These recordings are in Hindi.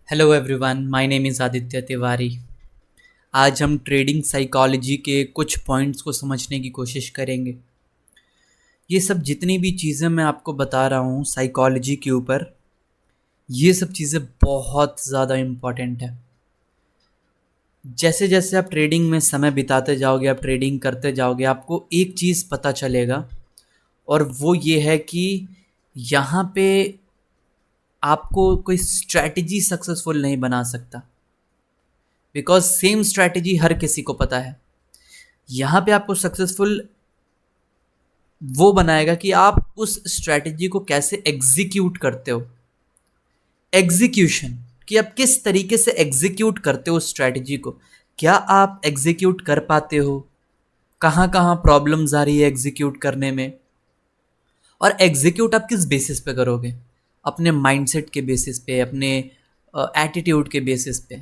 Hello everyone, my name is Aditya Tiwari. आज हम ट्रेडिंग साइकोलॉजी के कुछ पॉइंट्स को समझने की कोशिश करेंगे। ये सब जितनी भी चीज़ें मैं आपको बता रहा हूँ साइकोलॉजी के ऊपर, ये सब चीज़ें बहुत ज़्यादा इम्पॉर्टेंट है। जैसे जैसे आप ट्रेडिंग में समय बिताते जाओगे, आप ट्रेडिंग करते जाओगे, आपको एक चीज़ पता चलेगा, और वो ये है कि यहाँ पे आपको कोई स्ट्रैटेजी सक्सेसफुल नहीं बना सकता, बिकॉज सेम स्ट्रैटेजी हर किसी को पता है। यहाँ पे आपको सक्सेसफुल वो बनाएगा कि आप उस स्ट्रैटेजी को कैसे एग्जीक्यूट करते हो। एग्जीक्यूशन, कि आप किस तरीके से एग्जीक्यूट करते हो उस स्ट्रैटेजी को। क्या आप एग्जीक्यूट कर पाते हो, कहाँ कहाँ प्रॉब्लम्स आ रही है एग्जीक्यूट करने में, और एग्जीक्यूट आप किस बेसिस पे करोगे। अपने माइंडसेट के बेसिस पे, अपने एटीट्यूड के बेसिस पे।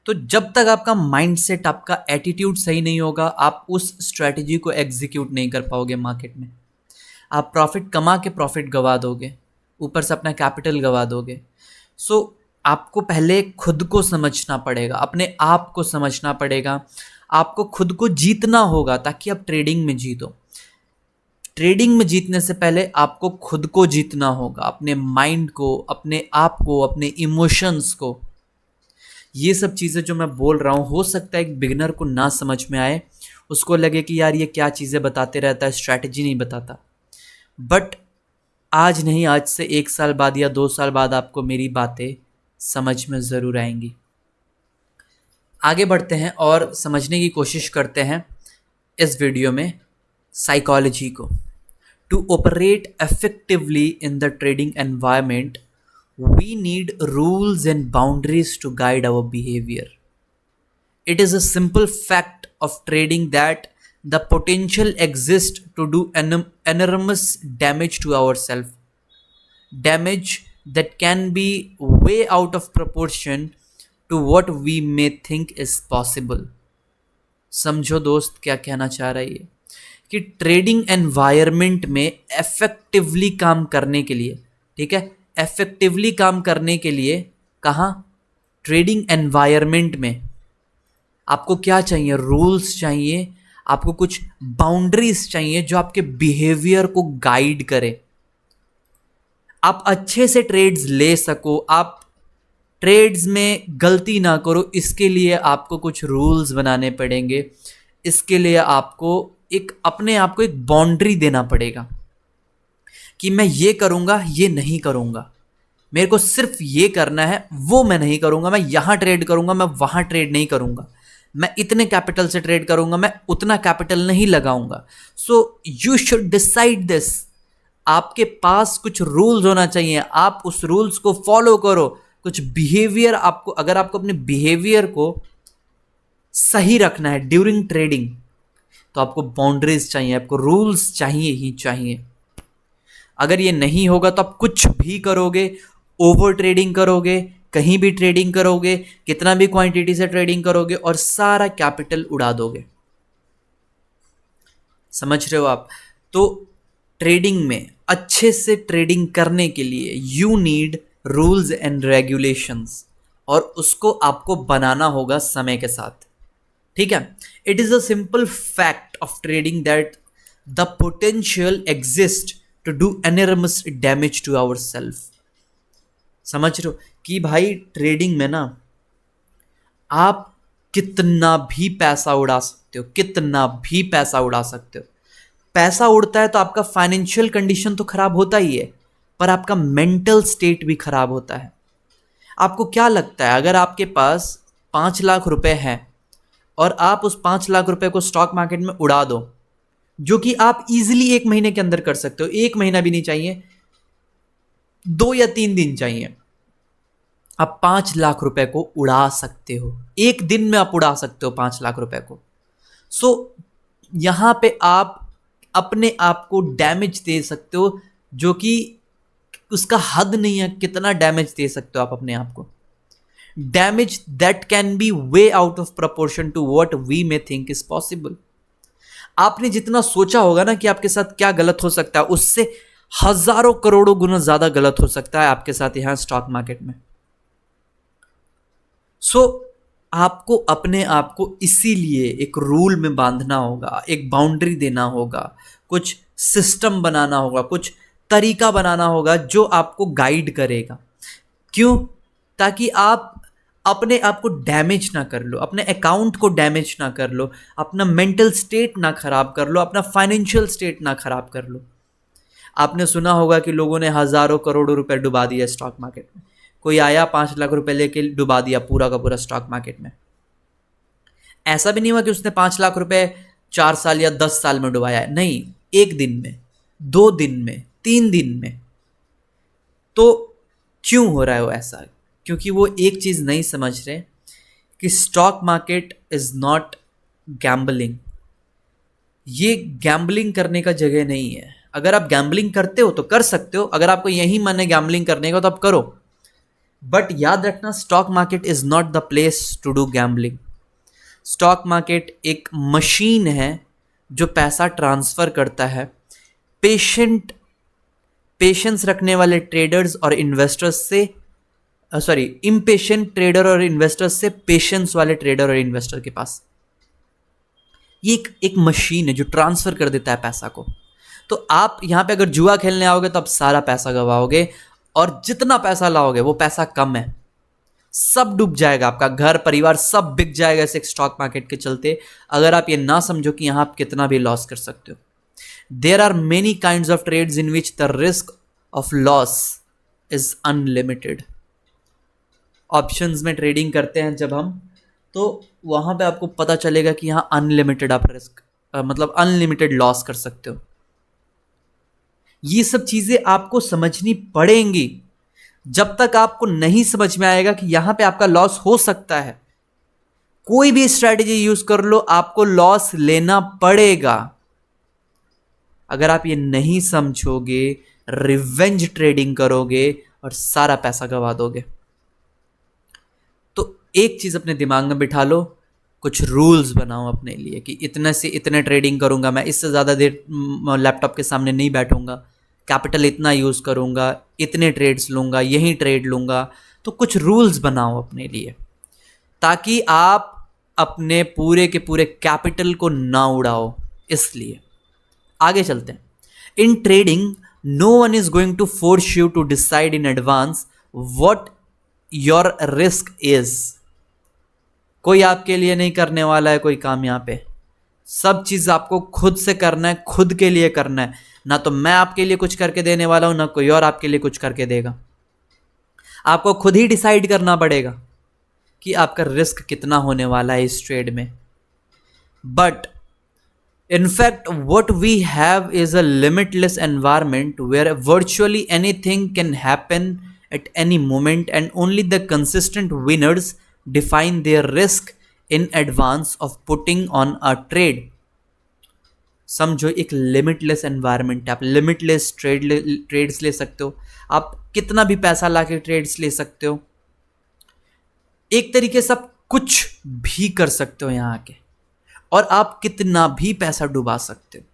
तो जब तक आपका माइंडसेट, आपका एटीट्यूड सही नहीं होगा, आप उस स्ट्रैटेजी को एग्जीक्यूट नहीं कर पाओगे मार्केट में। आप प्रॉफिट कमा के प्रॉफिट गवा दोगे, ऊपर से अपना कैपिटल गवा दोगे। सो आपको पहले खुद को समझना पड़ेगा, अपने आप को समझना पड़ेगा, आपको खुद को जीतना होगा ताकि आप ट्रेडिंग में जीतो। ट्रेडिंग में जीतने से पहले आपको खुद को जीतना होगा, अपने माइंड को, अपने आप को, अपने इमोशंस को। ये सब चीज़ें जो मैं बोल रहा हूँ, हो सकता है एक बिगिनर को ना समझ में आए, उसको लगे कि यार ये क्या चीज़ें बताते रहता है, स्ट्रैटेजी नहीं बताता। बट आज नहीं, आज से 1 साल बाद या 2 साल बाद आपको मेरी बातें समझ में ज़रूर आएंगी। आगे बढ़ते हैं और समझने की कोशिश करते हैं इस वीडियो में साइकोलॉजी को। To operate effectively in the trading environment, we need rules and boundaries to guide our behavior. It is a simple fact of trading that the potential exists to do enormous damage to ourselves. Damage that can be way out of proportion to what we may think is possible. समझो दोस्त क्या कहना चाह रहा है ये, कि ट्रेडिंग एनवायरनमेंट में इफेक्टिवली काम करने के लिए, ठीक है, इफेक्टिवली काम करने के लिए कहाँ, ट्रेडिंग एनवायरनमेंट में आपको क्या चाहिए, रूल्स चाहिए, आपको कुछ बाउंड्रीज चाहिए जो आपके बिहेवियर को गाइड करे, आप अच्छे से ट्रेड्स ले सको, आप ट्रेड्स में गलती ना करो। इसके लिए आपको कुछ रूल्स बनाने पड़ेंगे, इसके लिए आपको एक अपने आप को एक बाउंड्री देना पड़ेगा कि मैं ये करूँगा, ये नहीं करूँगा, मेरे को सिर्फ ये करना है, वो मैं नहीं करूँगा, मैं यहाँ ट्रेड करूँगा, मैं वहाँ ट्रेड नहीं करूँगा, मैं इतने कैपिटल से ट्रेड करूँगा, मैं उतना कैपिटल नहीं लगाऊँगा। So you should decide this. आपके पास कुछ रूल्स होना चाहिए, आप उस रूल्स को फॉलो करो। कुछ बिहेवियर आपको, अगर आपको अपने बिहेवियर को सही रखना है ड्यूरिंग ट्रेडिंग, तो आपको बाउंड्रीज चाहिए, आपको रूल्स चाहिए ही चाहिए। अगर ये नहीं होगा तो आप कुछ भी करोगे, ओवर ट्रेडिंग करोगे, कहीं भी ट्रेडिंग करोगे, कितना भी क्वांटिटी से ट्रेडिंग करोगे और सारा कैपिटल उड़ा दोगे। समझ रहे हो आप? तो ट्रेडिंग में अच्छे से ट्रेडिंग करने के लिए you need rules and regulations, और उसको आपको बनाना होगा समय के साथ, ठीक है। It is a simple fact of trading that the potential exist to do enormous damage to our self. समझ रहे हो कि भाई ट्रेडिंग में ना आप कितना भी पैसा उड़ा सकते हो, कितना भी पैसा उड़ा सकते हो। पैसा उड़ता है तो आपका फाइनेंशियल कंडीशन तो खराब होता ही है, पर आपका मेंटल स्टेट भी खराब होता है। आपको क्या लगता है, अगर आपके पास 5 लाख रुपए हैं और आप उस 5 लाख रुपए को स्टॉक मार्केट में उड़ा दो, जो कि आप इजीली 1 महीने के अंदर कर सकते हो, 1 महीना भी नहीं चाहिए, 2 या 3 दिन चाहिए, आप 5 लाख रुपए को उड़ा सकते हो। एक दिन में आप उड़ा सकते हो 5 लाख रुपए को। सो यहां पे आप अपने आप को डैमेज दे सकते हो, जो कि उसका हद नहीं है कितना डैमेज दे सकते हो आप अपने आप को। Damage that can be way out of proportion to what we may think is possible. आपने जितना सोचा होगा ना कि आपके साथ क्या गलत हो सकता है, उससे हजारों करोड़ों गुना ज्यादा गलत हो सकता है आपके साथ यहाँ स्टॉक मार्केट में। सो आपको अपने आप को इसीलिए एक रूल में बांधना होगा, एक बाउंड्री देना होगा, कुछ सिस्टम बनाना होगा, कुछ तरीका बनाना होगा जो आपको गाइड करेगा। क्यों? ताकि आप अपने आप को डैमेज ना कर लो, अपने अकाउंट को डैमेज ना कर लो, अपना मेंटल स्टेट ना खराब कर लो, अपना फाइनेंशियल स्टेट ना खराब कर लो। आपने सुना होगा कि लोगों ने हजारों करोड़ों रुपए डुबा दिया स्टॉक मार्केट में। कोई आया 5 लाख रुपए लेके डुबा दिया पूरा का पूरा स्टॉक मार्केट में। ऐसा भी नहीं हुआ कि उसने 5 लाख रुपए 4 साल या 10 साल में डुबाया है, नहीं, एक दिन में, 2 दिन में, 3 दिन में। तो क्यों हो रहा है वो ऐसा? क्योंकि वो एक चीज नहीं समझ रहे कि stock market is not gambling. ये गैम्बलिंग करने का जगह नहीं है। अगर आप गैम्बलिंग करते हो तो कर सकते हो, अगर आपको यही मन है गैम्बलिंग करने का तो आप करो, बट याद रखना stock market is not the place to do gambling. Stock market एक मशीन है जो पैसा ट्रांसफर करता है। पेशेंस रखने वाले ट्रेडर्स और इन्वेस्टर्स से, सॉरी, इम्पेशेंट ट्रेडर और इन्वेस्टर्स से पेशेंस वाले ट्रेडर और इन्वेस्टर के पास। ये एक मशीन है जो ट्रांसफर कर देता है पैसा को। तो आप यहां पे अगर जुआ खेलने आओगे तो आप सारा पैसा गवाओगे, और जितना पैसा लाओगे वो पैसा कम है, सब डूब जाएगा, आपका घर परिवार सब बिक जाएगा इस स्टॉक मार्केट के चलते, अगर आप ये ना समझो कि यहां आप कितना भी लॉस कर सकते हो। There are many kinds of trades in which the risk of loss is unlimited. Options में ट्रेडिंग करते हैं जब हम, तो वहां पे आपको पता चलेगा कि यहां अनलिमिटेड आप रिस्क, मतलब अनलिमिटेड लॉस कर सकते हो। ये सब चीजें आपको समझनी पड़ेंगी। जब तक आपको नहीं समझ में आएगा कि यहां पे आपका लॉस हो सकता है, कोई भी स्ट्रैटेजी यूज कर लो, आपको लॉस लेना पड़ेगा। अगर आप ये नहीं समझोगे, रिवेंज ट्रेडिंग करोगे और सारा पैसा गवा दोगे। तो एक चीज अपने दिमाग में बिठा लो, कुछ रूल्स बनाओ अपने लिए कि इतने से इतने ट्रेडिंग करूंगा मैं, इससे ज़्यादा देर लैपटॉप के सामने नहीं बैठूंगा, कैपिटल इतना यूज़ करूंगा, इतने ट्रेड्स लूंगा, यही ट्रेड लूंगा। तो कुछ रूल्स बनाओ अपने लिए ताकि आप अपने पूरे के पूरे कैपिटल को ना उड़ाओ। इसलिए आगे चलते हैं। In trading no one is going to force you to decide in advance what your risk is. कोई आपके लिए नहीं करने वाला है कोई काम। यहाँ पे सब चीज आपको खुद से करना है, खुद के लिए करना है। ना तो मैं आपके लिए कुछ करके देने वाला हूं, ना कोई और आपके लिए कुछ करके देगा। आपको खुद ही डिसाइड करना पड़ेगा कि आपका रिस्क कितना होने वाला है इस ट्रेड में। But in fact what we have is a limitless environment where virtually anything can happen at any moment, and only the consistent winners define their risk in advance of putting on a trade। समझो, एक लिमिटलेस एनवायरनमेंट है। आप लिमिटलेस ट्रेड्स ले सकते हो, आप कितना भी पैसा लाके ट्रेड्स ले सकते हो। एक तरीके से आप कुछ भी कर सकते हो यहाँ आके, और आप कितना भी पैसा डुबा सकते हो।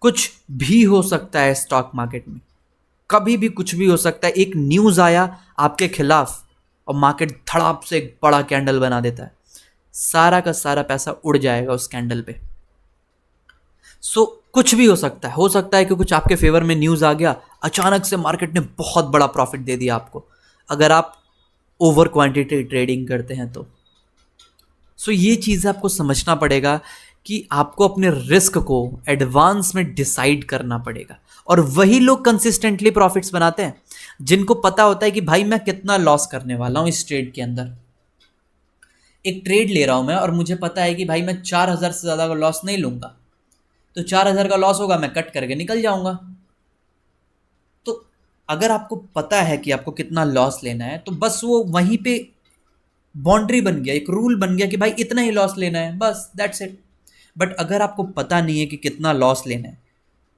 कुछ भी हो सकता है स्टॉक मार्केट में, कभी भी कुछ भी हो सकता है। एक न्यूज़ आया आपके खिलाफ और मार्केट धड़ाप से एक बड़ा कैंडल बना देता है, सारा का सारा पैसा उड़ जाएगा उस कैंडल पे। सो कुछ भी हो सकता है। हो सकता है कि कुछ आपके फेवर में न्यूज़ आ गया, अचानक से मार्केट ने बहुत बड़ा प्रॉफिट दे दिया आपको, अगर आप ओवर क्वांटिटी ट्रेडिंग करते हैं तो। सो ये चीज़ आपको समझना पड़ेगा कि आपको अपने रिस्क को एडवांस में डिसाइड करना पड़ेगा। और वही लोग कंसिस्टेंटली प्रॉफिट्स बनाते हैं जिनको पता होता है कि भाई मैं कितना लॉस करने वाला हूं इस ट्रेड के अंदर। एक ट्रेड ले रहा हूं मैं और मुझे पता है कि भाई मैं 4,000 से ज़्यादा का लॉस नहीं लूंगा, तो 4,000 का लॉस होगा, मैं कट करके निकल जाऊंगा। तो अगर आपको पता है कि आपको कितना लॉस लेना है, तो बस वो वहीं पे बाउंड्री बन गया, एक रूल बन गया कि भाई इतना ही लॉस लेना है, बस दैट्स इट। बट अगर आपको पता नहीं है कि कितना लॉस लेना है,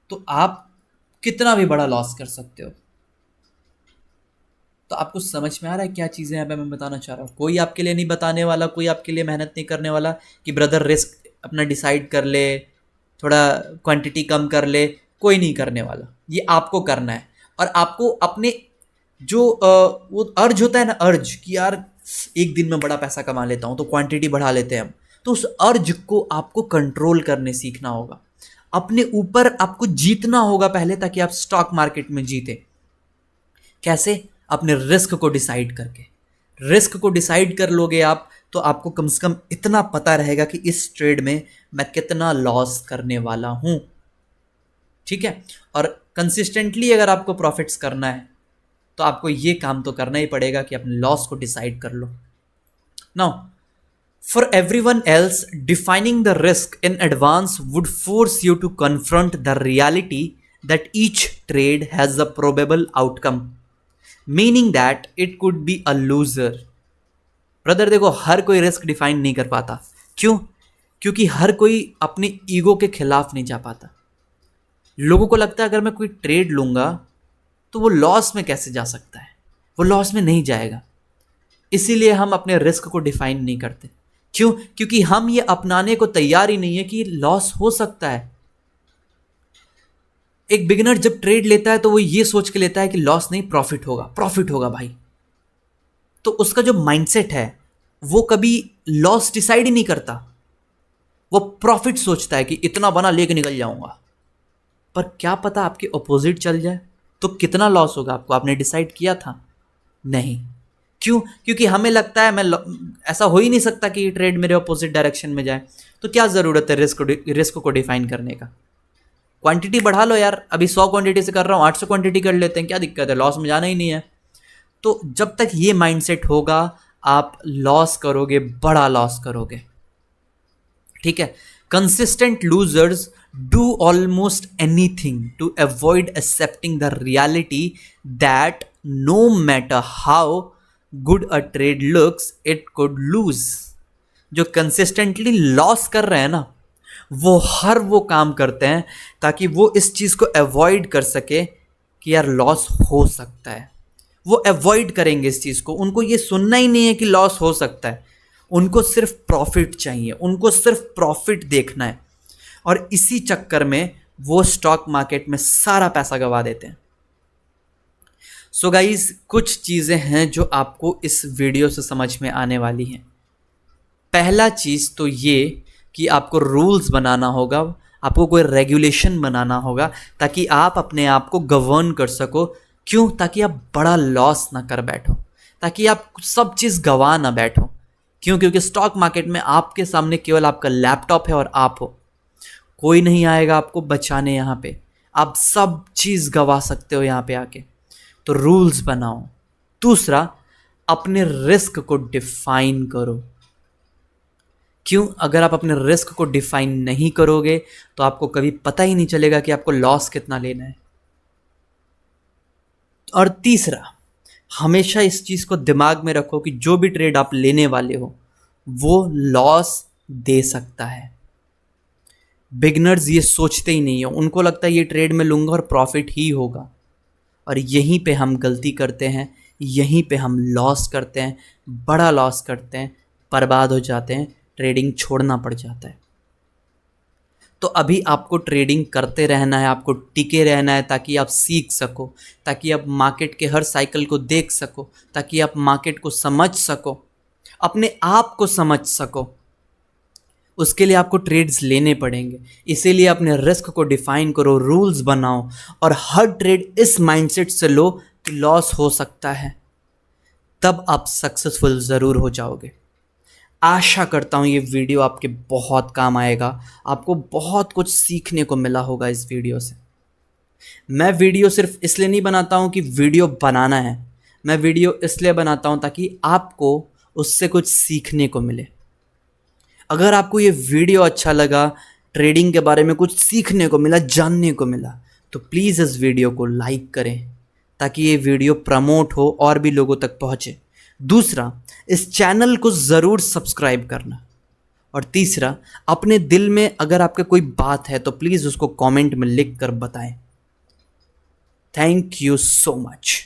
तो आप कितना भी बड़ा लॉस कर सकते हो। तो आपको समझ में आ रहा है क्या चीज़ें यहाँ पे मैं बताना चाह रहा हूँ? कोई आपके लिए नहीं बताने वाला, कोई आपके लिए मेहनत नहीं करने वाला कि ब्रदर रिस्क अपना डिसाइड कर ले, थोड़ा क्वांटिटी कम कर ले, कोई नहीं करने वाला। ये आपको करना है। और आपको अपने जो वो अर्ज होता है ना, अर्ज कि यार एक दिन में बड़ा पैसा कमा लेता हूँ, तो क्वांटिटी बढ़ा लेते हैं हम। तो उस अर्ज को आपको कंट्रोल करने सीखना होगा, अपने ऊपर आपको जीतना होगा पहले, ताकि आप स्टॉक मार्केट में जीते। कैसे? अपने रिस्क को डिसाइड करके। रिस्क को डिसाइड कर लोगे आप, तो आपको कम से कम इतना पता रहेगा कि इस ट्रेड में मैं कितना लॉस करने वाला हूं। ठीक है? और कंसिस्टेंटली अगर आपको प्रॉफिट्स करना है, तो आपको ये काम तो करना ही पड़ेगा कि अपने लॉस को डिसाइड कर लो। Now, for everyone else, defining the risk in advance would force you to confront the reality that each trade has a probable outcome, meaning that it could be a loser. Brother देखो, हर कोई रिस्क डिफाइन नहीं कर पाता। क्यों? क्योंकि हर कोई अपने ईगो के खिलाफ नहीं जा पाता। लोगों को लगता है अगर मैं कोई ट्रेड लूंगा तो वो लॉस में कैसे जा सकता है, वो लॉस में नहीं जाएगा। इसीलिए हम अपने रिस्क को डिफाइन नहीं करते। क्यों? क्योंकि हम ये अपनाने को तैयार ही नहीं है कि लॉस हो सकता है। एक बिगिनर जब ट्रेड लेता है तो वो ये सोच के लेता है कि लॉस नहीं, प्रॉफिट होगा, प्रॉफिट होगा भाई। तो उसका जो माइंडसेट है वो कभी लॉस डिसाइड ही नहीं करता, वो प्रॉफिट सोचता है कि इतना बना लेके निकल जाऊंगा। पर क्या पता आपके ऑपोजिट चल जाए तो कितना लॉस होगा आपको, आपने डिसाइड किया था? नहीं। क्यों? क्योंकि हमें लगता है ऐसा हो ही नहीं सकता कि ट्रेड मेरे ऑपोजिट डायरेक्शन में जाए। तो क्या ज़रूरत है रिस्क को डिफाइन करने का? क्वांटिटी बढ़ा लो यार, अभी 100 क्वांटिटी से कर रहा हूँ, 800 क्वांटिटी कर लेते हैं, क्या दिक्कत है? लॉस में जाना ही नहीं है। तो जब तक ये माइंडसेट होगा, आप लॉस करोगे, बड़ा लॉस करोगे। ठीक है? Consistent losers do almost anything to avoid accepting the reality that no matter how good a trade looks it could lose. जो कंसिस्टेंटली लॉस कर रहे हैं ना, वो हर वो काम करते हैं ताकि वो इस चीज़ को अवॉइड कर सके कि यार लॉस हो सकता है। वो अवॉइड करेंगे इस चीज़ को, उनको ये सुनना ही नहीं है कि लॉस हो सकता है, उनको सिर्फ प्रॉफिट चाहिए, उनको सिर्फ प्रॉफिट देखना है। और इसी चक्कर में वो स्टॉक मार्केट में सारा पैसा गंवा देते हैं। सो गाइज, कुछ चीज़ें हैं जो आपको इस वीडियो से समझ में आने वाली हैं। पहला चीज़ तो ये कि आपको रूल्स बनाना होगा, आपको कोई रेगुलेशन बनाना होगा ताकि आप अपने आप को गवर्न कर सको। क्यों? ताकि आप बड़ा लॉस ना कर बैठो, ताकि आप सब चीज़ गंवा ना बैठो। क्यों? क्योंकि स्टॉक मार्केट में आपके सामने केवल आपका लैपटॉप है और आप हो, कोई नहीं आएगा आपको बचाने। यहाँ पे आप सब चीज़ गंवा सकते हो यहाँ पे आके। तो रूल्स बनाओ। दूसरा, अपने रिस्क को डिफाइन करो। क्यों? अगर आप अपने रिस्क को डिफाइन नहीं करोगे तो आपको कभी पता ही नहीं चलेगा कि आपको लॉस कितना लेना है। और तीसरा, हमेशा इस चीज़ को दिमाग में रखो कि जो भी ट्रेड आप लेने वाले हो वो लॉस दे सकता है। बिगनर्स ये सोचते ही नहीं हो, उनको लगता है ये ट्रेड में लूँगा और प्रॉफिट ही होगा। और यहीं पे हम गलती करते हैं, यहीं पे हम लॉस करते हैं, बड़ा लॉस करते हैं, बर्बाद हो जाते हैं, ट्रेडिंग छोड़ना पड़ जाता है। तो अभी आपको ट्रेडिंग करते रहना है, आपको टिके रहना है ताकि आप सीख सको, ताकि आप मार्केट के हर साइकिल को देख सको, ताकि आप मार्केट को समझ सको, अपने आप को समझ सको। उसके लिए आपको ट्रेड्स लेने पड़ेंगे। इसीलिए अपने रिस्क को डिफाइन करो, रूल्स बनाओ और हर ट्रेड इस माइंडसेट से लो कि लॉस हो सकता है, तब आप सक्सेसफुल ज़रूर हो जाओगे। आशा करता हूँ ये वीडियो आपके बहुत काम आएगा, आपको बहुत कुछ सीखने को मिला होगा इस वीडियो से। मैं वीडियो सिर्फ इसलिए नहीं बनाता हूँ कि वीडियो बनाना है, मैं वीडियो इसलिए बनाता हूँ ताकि आपको उससे कुछ सीखने को मिले। अगर आपको ये वीडियो अच्छा लगा, ट्रेडिंग के बारे में कुछ सीखने को मिला, जानने को मिला, तो प्लीज़ इस वीडियो को लाइक करें ताकि ये वीडियो प्रमोट हो और भी लोगों तक पहुँचे। दूसरा, इस चैनल को ज़रूर सब्सक्राइब करना। और तीसरा, अपने दिल में अगर आपका कोई बात है तो प्लीज़ उसको कमेंट में लिख कर बताएं। Thank you so much.